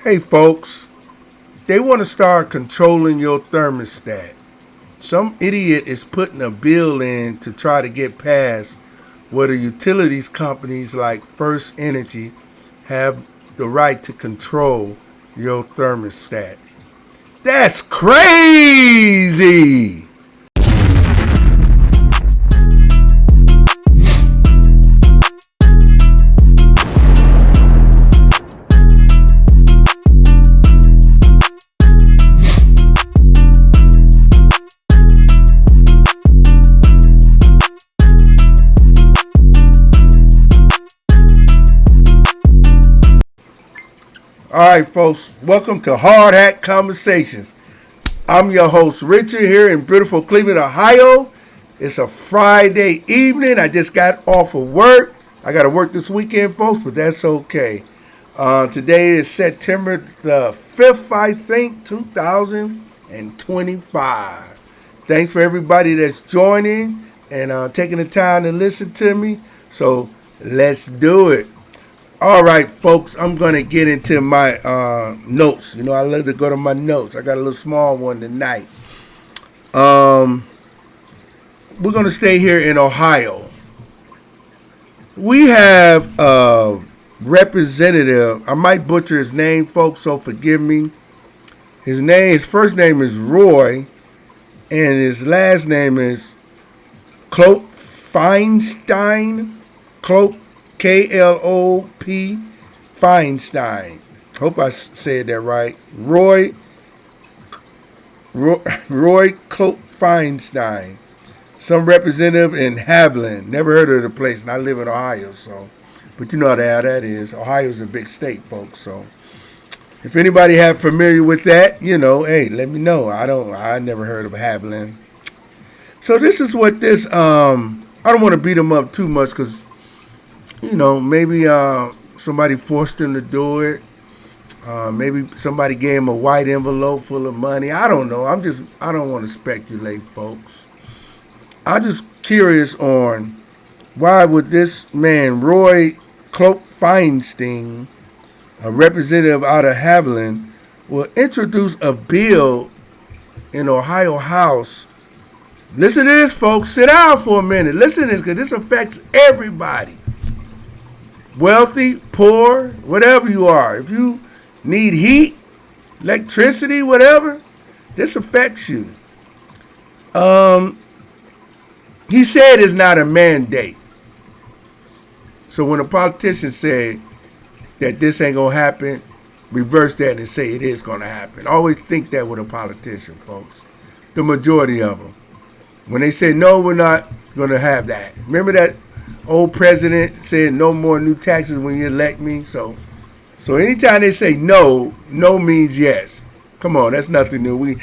Hey folks, they want to start controlling your thermostat. Some idiot is putting a bill in to try to get past where the utilities companies like First Energy have the right to control your thermostat. That's crazy! All right, folks, welcome to Hard Hat Conversations. I'm your host, Richard, here in beautiful Cleveland, Ohio. It's a Friday evening. I just got off of work. I got to work this weekend, folks, but that's okay. Today is September the 5th, I think, 2025. Thanks for everybody that's joining and taking the time to listen to me. So let's do it. All right, folks, I'm going to get into my notes. You know, I love to go to my notes. I got a little small one tonight. We're going to stay here in Ohio. We have a representative. I might butcher his name, folks, so forgive me. His first name is Roy, and his last name is Klop Feinstein. Klop, Klop Feinstein. Hope I said that right. Roy Klop Feinstein. Some representative in Haviland. Never heard of the place, and I live in Ohio, so. But you know how that is. Ohio's a big state, folks, so. If anybody have familiar with that, you know, hey, let me know. I never heard of Haviland. So this is what this, I don't want to beat them up too much because, you know, maybe somebody forced him to do it. Maybe somebody gave him a white envelope full of money. I don't know. I don't want to speculate, folks. I'm just curious on why would this man, Roy Klop Feinstein, a representative out of Haviland, will introduce a bill in Ohio House. Listen to this, folks. Sit down for a minute. Listen to this, because this affects everybody. Wealthy, poor, whatever you are. If you need heat, electricity, whatever, this affects you. He said it's not a mandate. So when a politician said that this ain't going to happen, reverse that and say it is going to happen. Always think that with a politician, folks. The majority of them. When they say, no, we're not going to have that. Remember that old president said no more new taxes when you elect me? So anytime they say no means yes. Come on, that's nothing new. We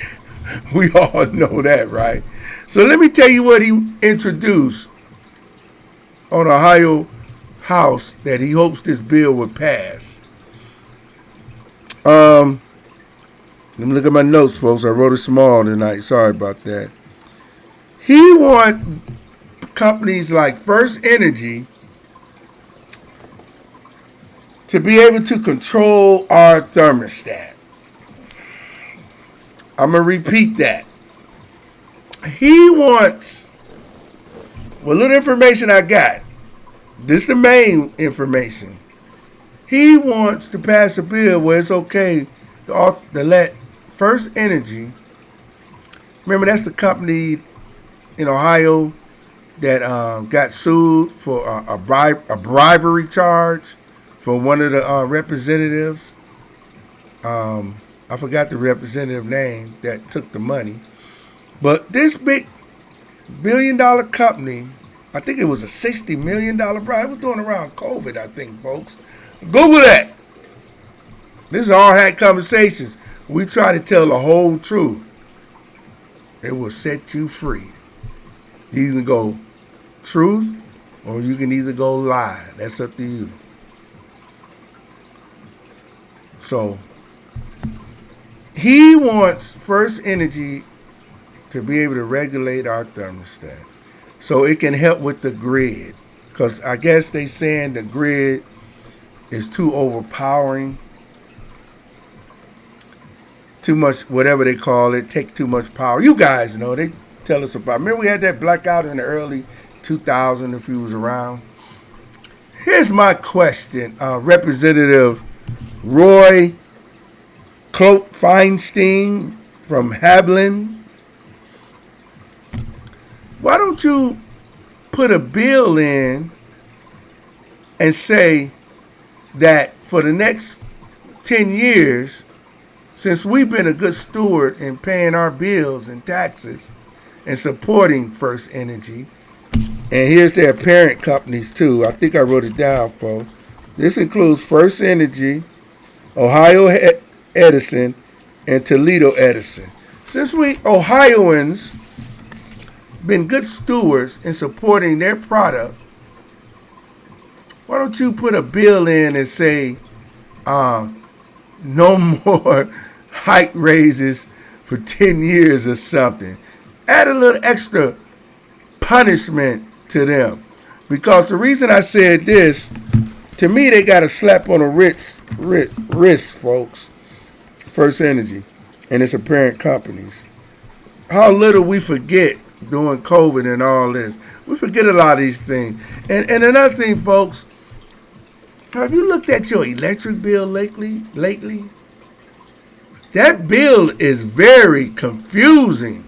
all know that, right? So let me tell you what he introduced on Ohio House that he hopes this bill would pass. Let me look at my notes, folks. I wrote it small tonight. Sorry about that. He wants companies like First Energy to be able to control our thermostat. I'm going to repeat that. He wants, well, little information I got. This is the main information. He wants to pass a bill where it's okay to let First Energy, remember that's the company in Ohio that got sued for a bribery charge for one of the representatives. I forgot the representative name that took the money. But this big billion-dollar company, I think it was a $60 million bribe. It was doing around COVID, I think, folks. Google that. This is Hard Hat Conversations. We try to tell the whole truth. It will set you free. You can go truth or you can either go lie. That's up to you. So, he wants First Energy to be able to regulate our thermostat so it can help with the grid. Because I guess they saying the grid is too overpowering. too much, whatever they call it, take too much power. You guys know, they tell us about. Remember we had that blackout in the early 2000 if you was around? Here's my question, Representative Roy Feinstein from Haviland. Why don't you put a bill in and say that for the next 10 years, since we've been a good steward in paying our bills and taxes and supporting First Energy, and here's their parent companies too. I think I wrote it down, folks. This includes First Energy, Ohio Edison, and Toledo Edison. Since we Ohioans been good stewards in supporting their product, why don't you put a bill in and say no more hike raises for 10 years or something? Add a little extra punishment to them. Because the reason I said this, to me, they got a slap on the wrist, folks. First Energy and its apparent companies. How little we forget during COVID and all this. We forget a lot of these things. And another thing, folks, have you looked at your electric bill lately? That bill is very confusing.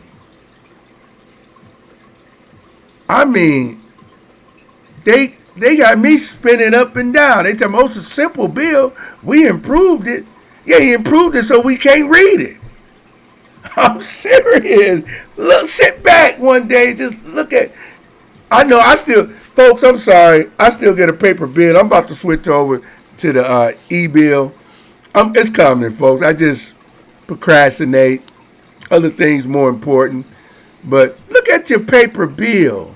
I mean, they got me spinning up and down. They tell me, oh, it's a simple bill. We improved it. Yeah, he improved it so we can't read it. I'm serious. Look, sit back one day, just look at. I know folks, I'm sorry. I still get a paper bill. I'm about to switch over to the e-bill. It's coming, folks. I just procrastinate. Other things more important. But look at your paper bill.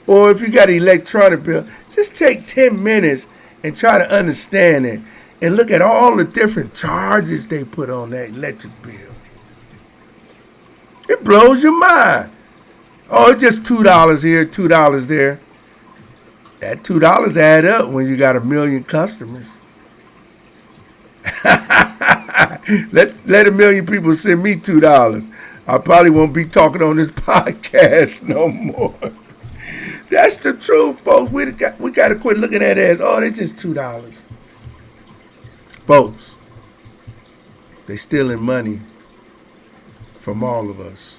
Or if you got an electronic bill, just take 10 minutes and try to understand it. And look at all the different charges they put on that electric bill. It blows your mind. Oh, it's just $2 here, $2 there. That $2 add up when you got 1 million customers. Let 1 million people send me $2. I probably won't be talking on this podcast no more. That's the truth, folks. We got to quit looking at it as, oh, they're just $2. Folks, they stealing money from all of us.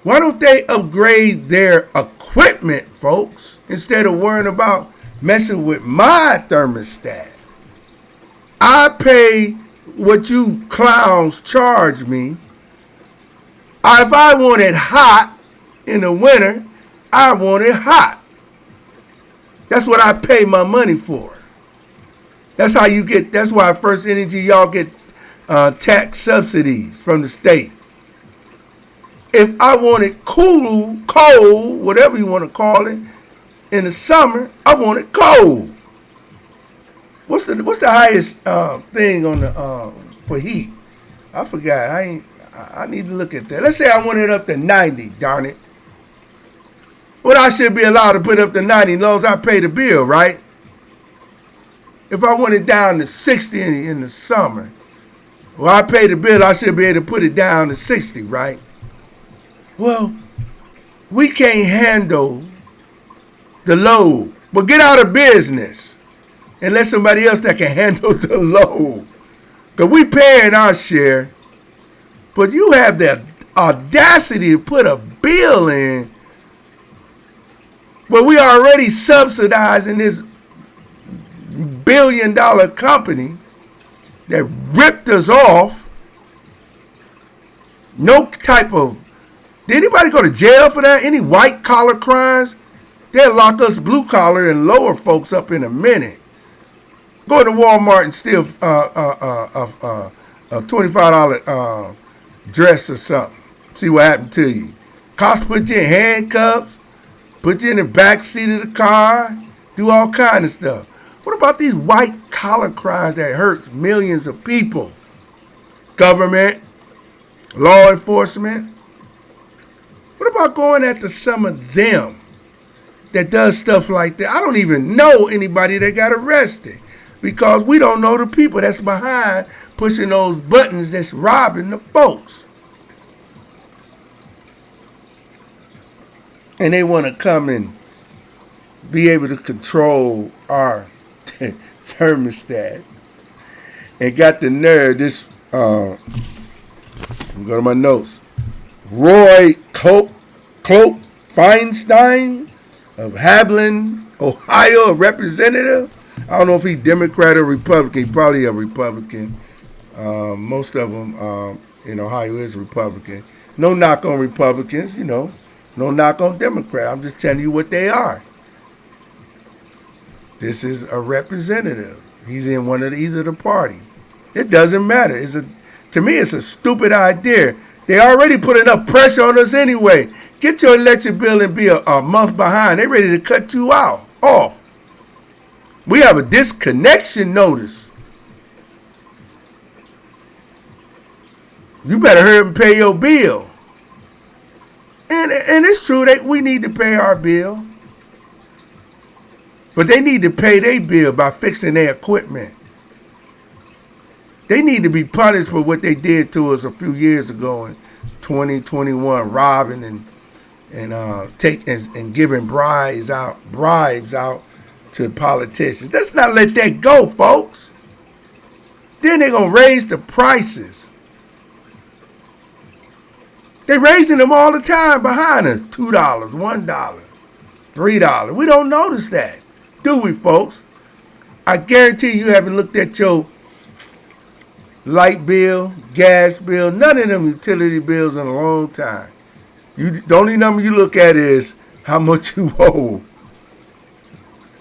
Why don't they upgrade their equipment, folks, instead of worrying about messing with my thermostat? I pay what you clowns charge me. If I want it hot in the winter, I want it hot. That's what I pay my money for. That's why First Energy, y'all get tax subsidies from the state. If I want it cool, cold, whatever you want to call it, in the summer, I want it cold. What's the highest thing on the for heat? I forgot. I need to look at that. Let's say I want it up to 90, darn it. Well, I should be allowed to put up to 90 as long as I pay the bill, right? If I want it down to 60 in the summer, well, I pay the bill, I should be able to put it down to 60, right? Well, we can't handle the load. But get out of business and let somebody else that can handle the load. Because we paying our share, but you have the audacity to put a bill in. But we already subsidizing this $1 billion company that ripped us off. No type of... Did anybody go to jail for that? Any white collar crimes? They'll lock us blue collar and lower folks up in a minute. Go to Walmart and steal a $25 dress or something. See what happened to you. Cops put you in handcuffs. Put you in the back seat of the car, do all kind of stuff. What about these white collar crimes that hurts millions of people? Government, law enforcement. What about going after some of them that does stuff like that? I don't even know anybody that got arrested because we don't know the people that's behind pushing those buttons that's robbing the folks. And they want to come and be able to control our thermostat. And got the nerve, this, go to my notes. Roy Cloak Feinstein of Haviland, Ohio, a representative. I don't know if he's Democrat or Republican. He's probably a Republican. Most of them in Ohio is Republican. No knock on Republicans, no knock on Democrat. I'm just telling you what they are. This is a representative. He's in one of either the party. It doesn't matter. To me, it's a stupid idea. They already put enough pressure on us anyway. Get your electric bill and be a month behind. They're ready to cut you off. We have a disconnection notice. You better hurry up and pay your bill. And it's true that we need to pay our bill. But they need to pay their bill by fixing their equipment. They need to be punished for what they did to us a few years ago in 2021, robbing and giving bribes out to politicians. Let's not let that go, folks. Then they're gonna raise the prices. They're raising them all the time behind us. $2, $1, $3. We don't notice that, do we, folks? I guarantee you haven't looked at your light bill, gas bill, none of them utility bills in a long time. The only number you look at is how much you owe.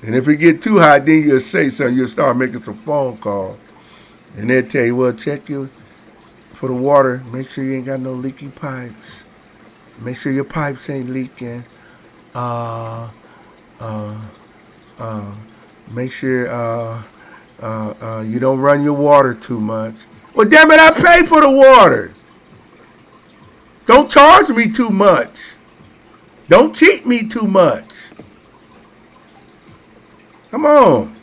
And if it get too high, then you'll say something. You'll start making some phone calls. And they'll tell you, well, check you for the water. Make sure you ain't got no leaky pipes. Make sure your pipes ain't leaking. Make sure you don't run your water too much. Well, damn it, I pay for the water. Don't charge me too much. Don't cheat me too much. Come on.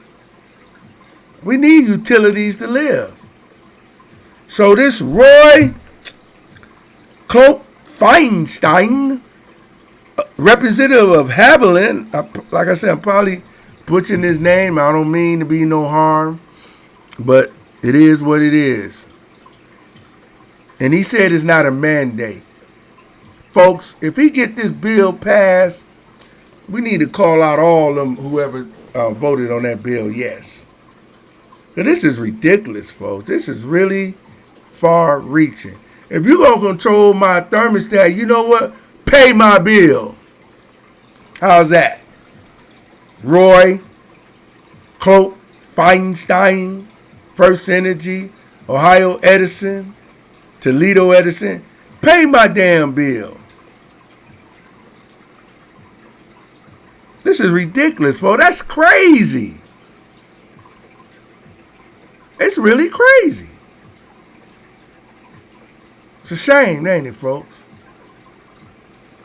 We need utilities to live. So this Roy Cloak Feinstein, representative of Haviland, like I said, I'm probably butchering his name. I don't mean to be no harm, but it is what it is. And he said it's not a mandate. Folks, if he get this bill passed, we need to call out all of them, whoever voted on that bill, yes. Now, this is ridiculous, folks. This is really far-reaching. If you're going to control my thermostat, you know what? Pay my bill. How's that? Roy Cloak Feinstein, First Energy, Ohio Edison, Toledo Edison, pay my damn bill. This is ridiculous, folks. That's crazy. It's really crazy. It's a shame, ain't it, folks?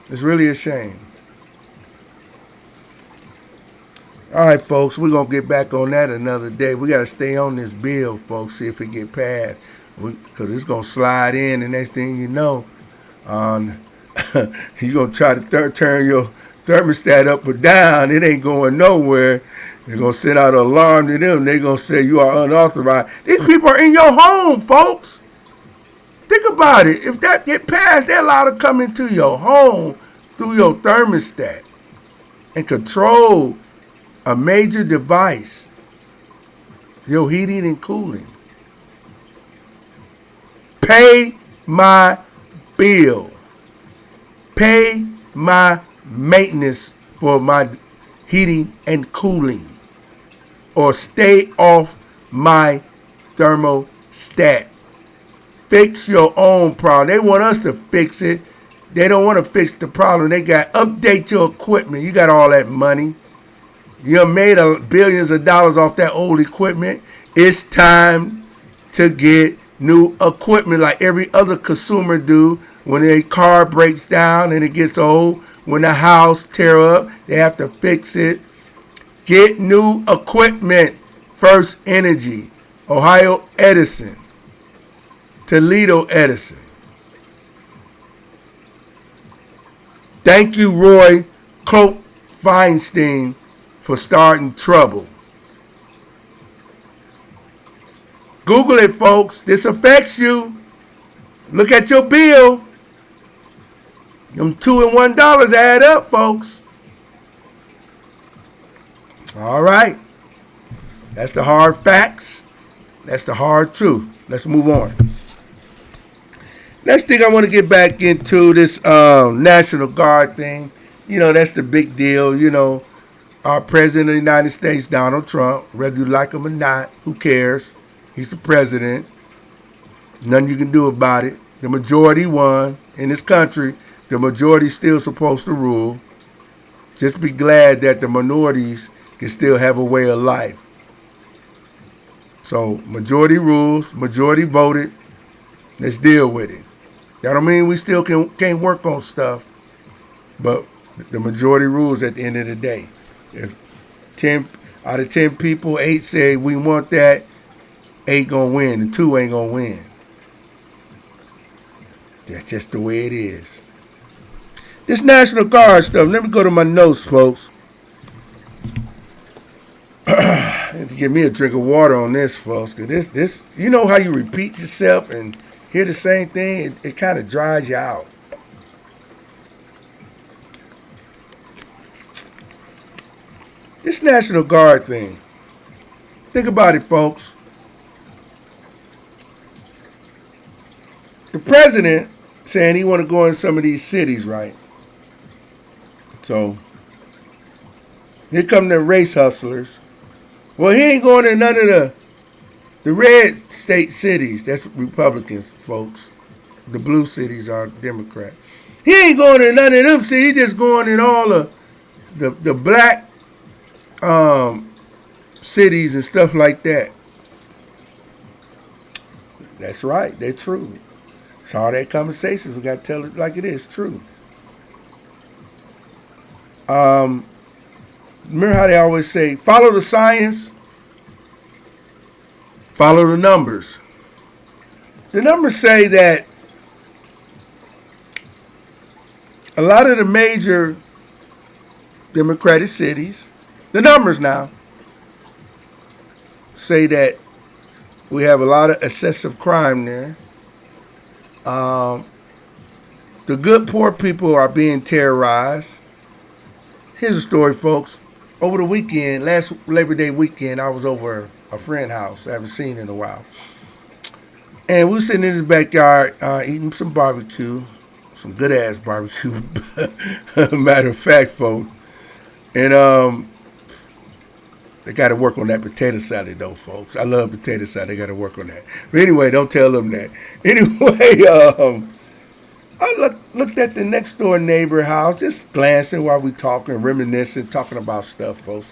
It's really a shame. All right, folks, we're going to get back on that another day. We got to stay on this bill, folks, see if it get passed. Because it's going to slide in, and next thing you know, you're going to try to turn your thermostat up or down. It ain't going nowhere. They're going to send out an alarm to them. They're going to say you are unauthorized. These people are in your home, folks. Think about it. If that get passed, they're allowed to come into your home through your thermostat and control a major device, your heating and cooling. Pay my bill. Pay my maintenance for my heating and cooling. Or stay off my thermostat. Fix your own problem. They want us to fix it. They don't want to fix the problem. They got update your equipment. You got all that money. You made billions of dollars off that old equipment. It's time to get new equipment like every other consumer do. When a car breaks down and it gets old, when the house tear up, they have to fix it. Get new equipment. First Energy, Ohio Edison, Toledo Edison. Thank you, Roy Cope Feinstein, for starting trouble. Google it, folks. This affects you. Look at your bill. Them $2 and $1 add up, folks. All right. That's the hard facts. That's the hard truth. Let's move on. Next thing I want to get back into this National Guard thing. That's the big deal. Our President of the United States, Donald Trump, whether you like him or not, who cares? He's the president. Nothing you can do about it. The majority won in this country. The majority's still supposed to rule. Just be glad that the minorities can still have a way of life. So majority rules, majority voted. Let's deal with it. That don't mean we still can't work on stuff, but the majority rules at the end of the day. If 10 out of 10 people, 8 say we want that, 8 gonna win, and 2 ain't gonna win. That's just the way it is. This National Guard stuff, let me go to my notes, folks. I have to give me a drink of water on this, folks, because this, you know how you repeat yourself and hear the same thing? It kind of dries you out. This National Guard thing, think about it, folks. The president saying he want to go in some of these cities, right? So here come the race hustlers. Well, he ain't going to none of the red state cities. That's Republicans, folks. The blue cities are Democrat. He ain't going to none of them cities. He just going in all of the black cities and stuff like that. That's right. They're true. It's all that conversations. We got to tell it like it is. True. Remember how they always say, follow the science, follow the numbers. The numbers say that a lot of the major Democratic cities, the numbers now, say that we have a lot of excessive crime there. The good poor people are being terrorized. Here's a story, folks. Over the weekend, last Labor Day weekend, I was over a friend's house I haven't seen in a while. And we were sitting in his backyard eating some barbecue, some good-ass barbecue, matter of fact, folks. And they got to work on that potato salad, though, folks. I love potato salad. They got to work on that. But anyway, don't tell them that. Anyway, I looked at the next door neighbor house, just glancing while we talking, reminiscing, talking about stuff, folks.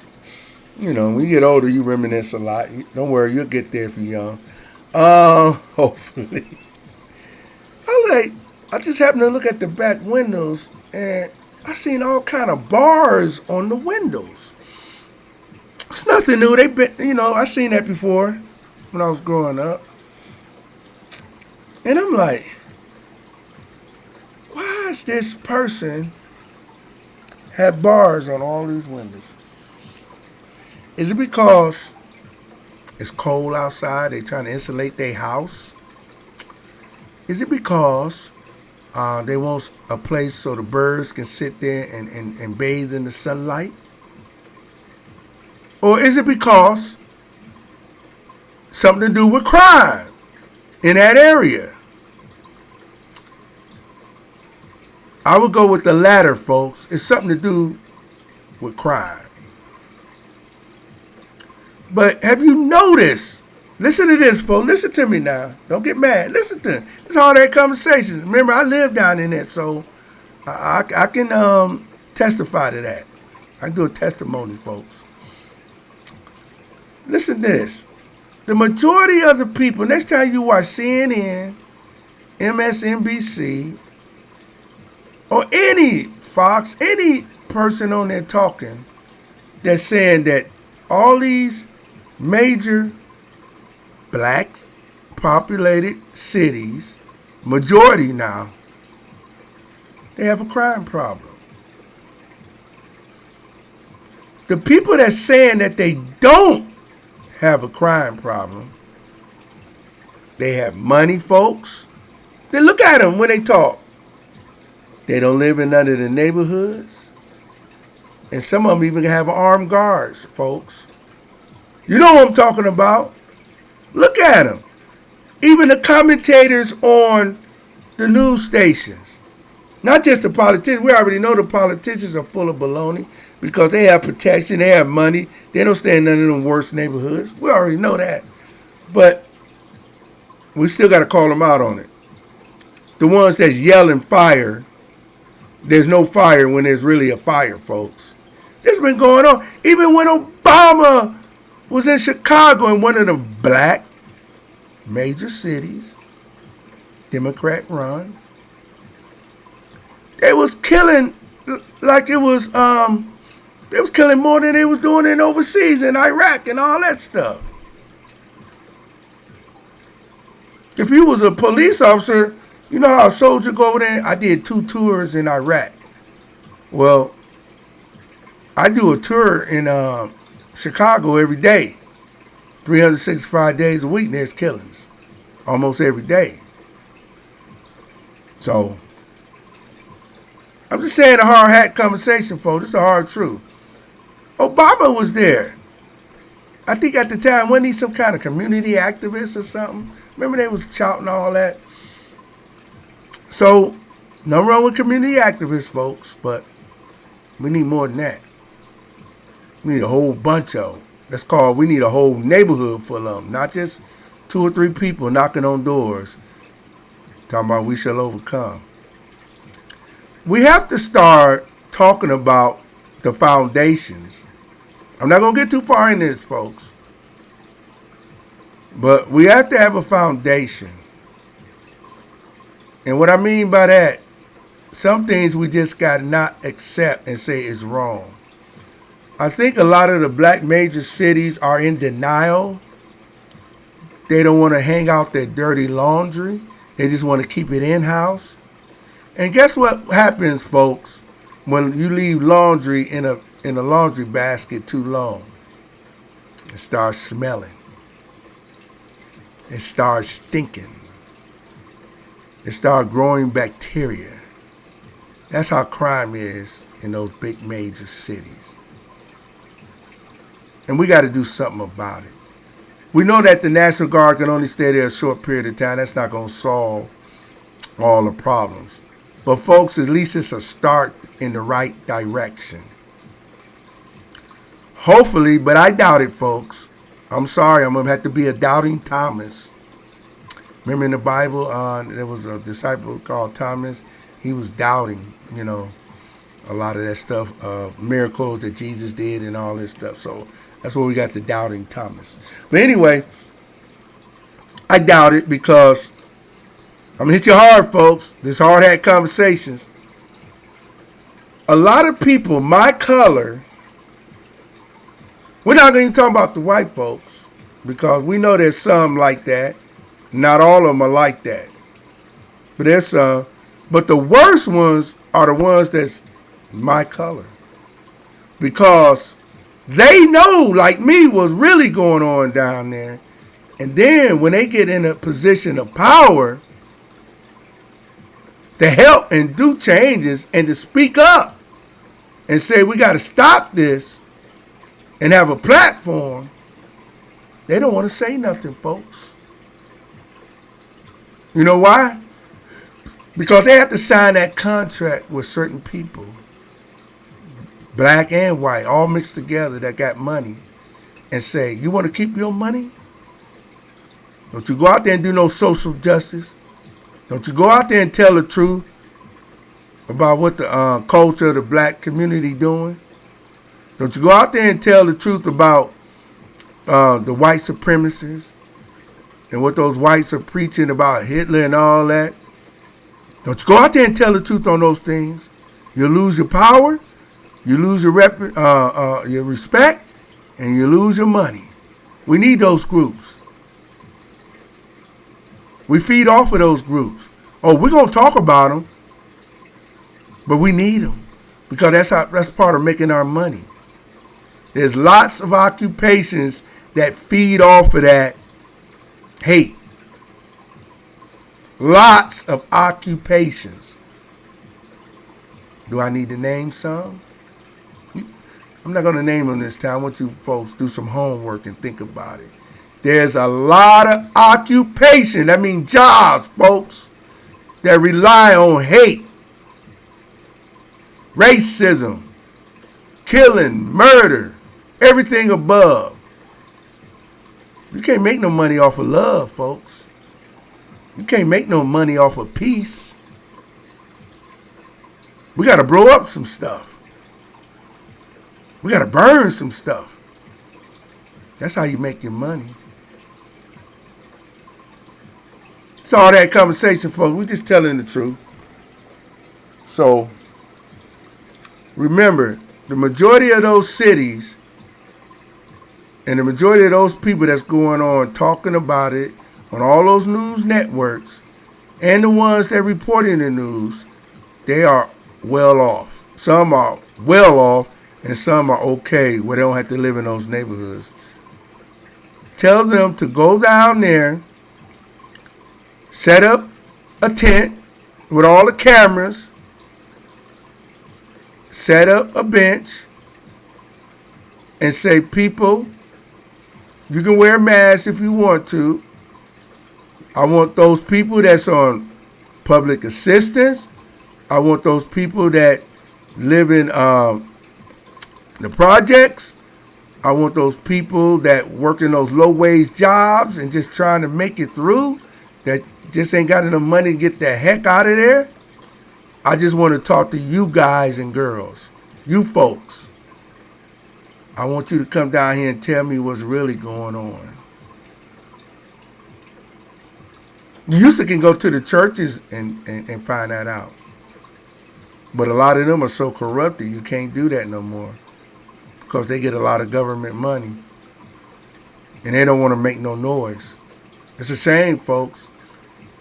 When you get older, you reminisce a lot. Don't worry, you'll get there if you're young. Hopefully. I just happened to look at the back windows, and I seen all kind of bars on the windows. It's nothing new. I seen that before when I was growing up. And I'm like, why does this person have bars on all these windows? Is it because it's cold outside, they're trying to insulate their house? Is it because they want a place so the birds can sit there and bathe in the sunlight? Or is it because something to do with crime in that area? I would go with the latter, folks. It's something to do with crime. But have you noticed? Listen to this, folks. Listen to me now. Don't get mad. Listen to it. It's all that conversations. Remember, I live down in it, so I can testify to that. I can do a testimony, folks. Listen to this. The majority of the people, next time you watch CNN, MSNBC, or any Fox, any person on there talking that's saying that all these major black populated cities, majority now, they have a crime problem. The people that's saying that they don't have a crime problem, they have money, folks. Then look at them when they talk. They don't live in none of the neighborhoods. And some of them even have armed guards, folks. You know what I'm talking about. Look at them. Even the commentators on the news stations. Not just the politicians. We already know the politicians are full of baloney because they have protection, they have money. They don't stay in none of them worst neighborhoods. We already know that. But we still got to call them out on it. The ones that's yelling fire, there's no fire when there's really a fire, folks. This has been going on. Even when Obama was in Chicago, in one of the black major cities, Democrat run, they was killing like it was they was killing more than they was doing in overseas in Iraq and all that stuff. If you was a police officer, you know how a soldier go over there? I did 2 tours in Iraq. Well, I do a tour in Chicago every day. 365 days a week, and there's killings. Almost every day. So, I'm just saying a hard hat conversation, folks. It's the hard truth. Obama was there. I think at the time, wasn't he some kind of community activist or something? Remember they was shouting all that? So, nothing wrong with community activists, folks, but we need more than that. We need a whole bunch of them. We need a whole neighborhood full of them, not just 2 or 3 people knocking on doors, talking about we shall overcome. We have to start talking about the foundations. I'm not going to get too far in this, folks, but we have to have a foundation. And what I mean by that, some things we just got to not accept and say is wrong. I think a lot of the black major cities are in denial. They don't want to hang out their dirty laundry. They just want to keep it in-house. And guess what happens, folks, when you leave laundry in a laundry basket too long? It starts smelling. It starts stinking. It starts growing bacteria. That's how crime is in those big major cities. And we got to do something about it. We know that the National Guard can only stay there a short period of time. That's not going to solve all the problems. But folks, at least it's a start in the right direction. Hopefully, but I doubt it, folks. I'm sorry, I'm going to have to be a doubting Thomas. Remember in the Bible, there was a disciple called Thomas. He was doubting, a lot of that stuff, miracles that Jesus did and all this stuff. So that's where we got the doubting Thomas. But anyway, I doubt it because I'm going to hit you hard, folks. This hard hat conversations. A lot of people, my color, we're not going to talk about the white folks because we know there's some like that. Not all of them are like that. But there's some. But the worst ones are the ones that's my color. Because they know, like me, what's really going on down there. And then when they get in a position of power to help and do changes and to speak up and say we got to stop this and have a platform, they don't want to say nothing, folks. You know why? Because they have to sign that contract with certain people, black and white, all mixed together that got money, and say, you want to keep your money? Don't you go out there and do no social justice. Don't you go out there and tell the truth about what the culture of the black community doing. Don't you go out there and tell the truth about the white supremacists and what those whites are preaching about Hitler and all that. Don't you go out there and tell the truth on those things. You'll lose your power, you lose your respect, and you lose your money. We need those groups. We feed off of those groups. Oh, we're going to talk about them, but we need them because that's part of making our money. There's lots of occupations that feed off of that hate. Lots of occupations. Do I need to name some? I'm not going to name them this time. I want you folks to do some homework and think about it. There's a lot of occupation, that means jobs, folks, that rely on hate, racism, killing, murder, everything above. You can't make no money off of love, folks. You can't make no money off of peace. We got to blow up some stuff. We got to burn some stuff. That's how you make your money. It's all that conversation, folks. We're just telling the truth. So, remember, the majority of those cities and the majority of those people that's going on talking about it on all those news networks and the ones that report in the news, they are well off. Some are well off and some are okay where they don't have to live in those neighborhoods. Tell them to go down there, set up a tent with all the cameras, set up a bench, and say, people, you can wear masks if you want to. I want those people that's on public assistance. I want those people that live in the projects. I want those people that work in those low-wage jobs and just trying to make it through, that just ain't got enough money to get the heck out of there. I just want to talk to you guys and girls, you folks. I want you to come down here and tell me what's really going on. You used to can go to the churches and find that out. But a lot of them are so corrupted, you can't do that no more because they get a lot of government money and they don't want to make no noise. It's a shame, folks.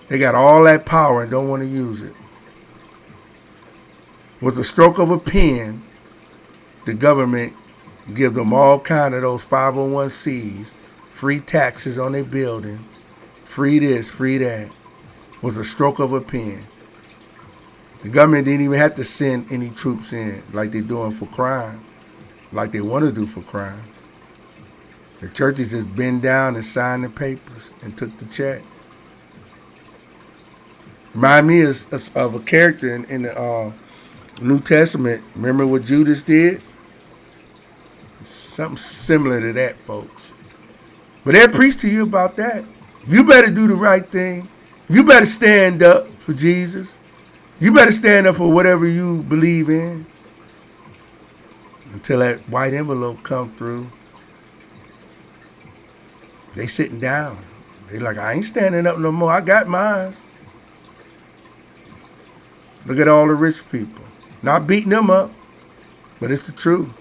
They got all that power and don't want to use it. With a stroke of a pen, the government give them all kind of those 501c, free taxes on their building, free this, free that, with a stroke of a pen. The government didn't even have to send any troops in like they're doing for crime, like they want to do for crime. The churches just bend down and signed the papers and took the check. Remind me of a character in the New Testament. Remember what Judas did? Something similar to that, folks. But they'll preach to you about that. You better do the right thing. You better stand up for Jesus. You better stand up for whatever you believe in. Until that white envelope come through, they sitting down. They like, I ain't standing up no more. I got mine. Look at all the rich people. Not beating them up, but it's the truth.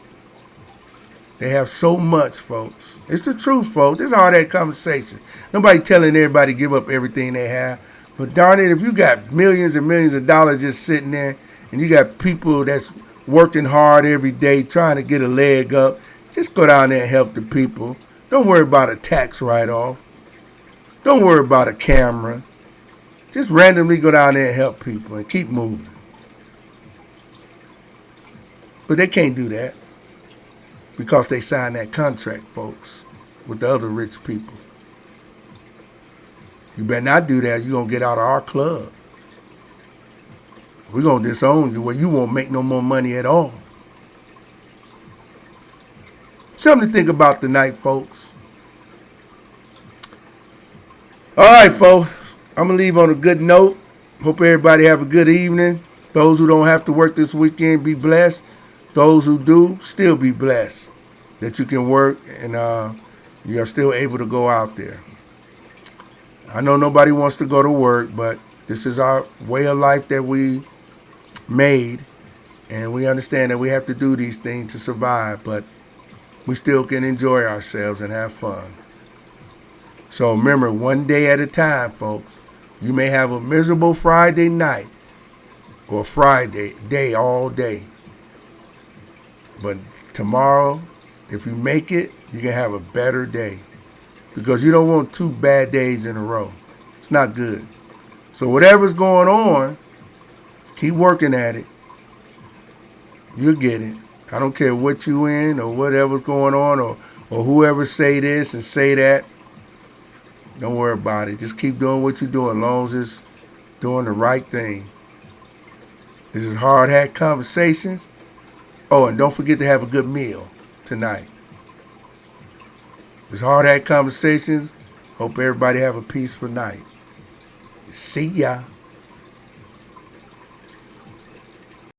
They have so much, folks. It's the truth, folks. This is all that conversation. Nobody telling everybody to give up everything they have. But darn it, if you got millions and millions of dollars just sitting there and you got people that's working hard every day trying to get a leg up, just go down there and help the people. Don't worry about a tax write-off. Don't worry about a camera. Just randomly go down there and help people and keep moving. But they can't do that because they signed that contract, folks, with the other rich people. You better not do that. You're going to get out of our club. We're going to disown you where you won't make no more money at all. Something to think about tonight, folks. All right, folks. I'm going to leave on a good note. Hope everybody have a good evening. Those who don't have to work this weekend, be blessed. Those who do, still be blessed that you can work and you're still able to go out there. I know nobody wants to go to work, but this is our way of life that we made, and we understand that we have to do these things to survive, but we still can enjoy ourselves and have fun. So remember, one day at a time, folks. You may have a miserable Friday night or Friday day all day. But tomorrow, if you make it, you can have a better day. Because you don't want 2 bad days in a row. It's not good. So whatever's going on, keep working at it. You'll get it. I don't care what you in or whatever's going on or whoever say this and say that. Don't worry about it. Just keep doing what you're doing as long as it's doing the right thing. This is Hard Hat Conversations. Oh, and don't forget to have a good meal tonight. This Hard Hat Conversations. Hope everybody have a peaceful night. See ya.